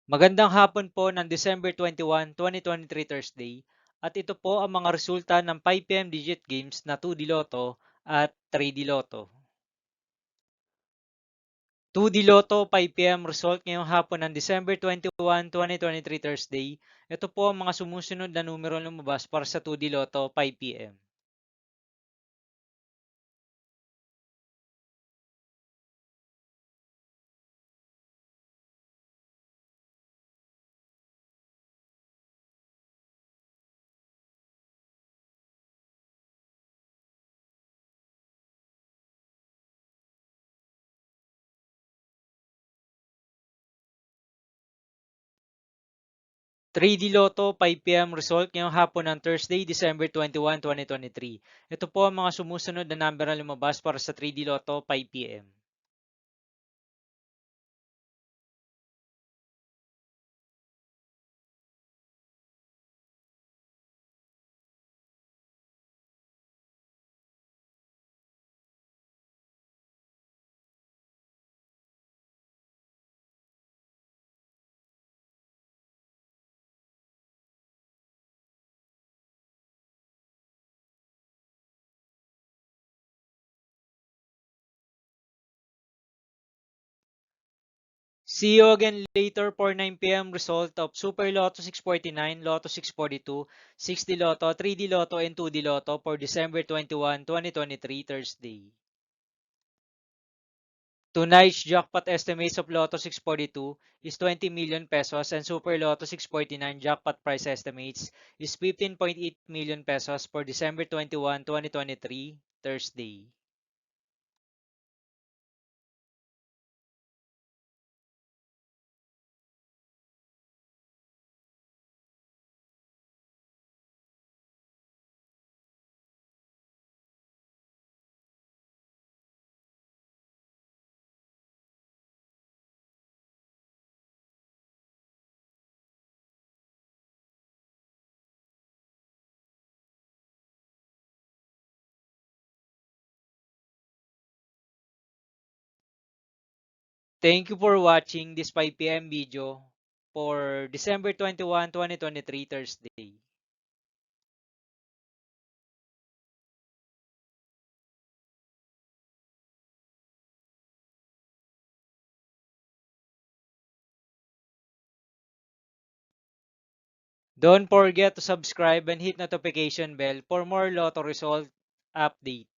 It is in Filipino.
Magandang hapon po ng December 21, 2023 Thursday at ito po ang mga resulta ng 5 PM digit games na 2D Lotto at 3D Lotto. 2D Lotto 5 PM result ngayong hapon ng December 21, 2023 Thursday. Ito po ang mga sumusunod na numero lumabas para sa 2D Lotto 5 PM. 3D Lotto 5 PM result ngayong hapon ng Thursday, December 21, 2023. Ito po ang mga sumusunod na number na lumabas para sa 3D Lotto 5 PM. See you again later for 9 PM result of Super Lotto 649, Lotto 642, 6D Lotto, 3D Lotto, and 2D Lotto for December 21, 2023 Thursday. Tonight's jackpot estimates of Lotto 642 is 20 million pesos and Super Lotto 649 jackpot price estimates is 15.8 million pesos for December 21, 2023 Thursday. Thank you for watching this 5 PM video for December 21, 2023 Thursday. Don't forget to subscribe and hit notification bell for more Lotto result update.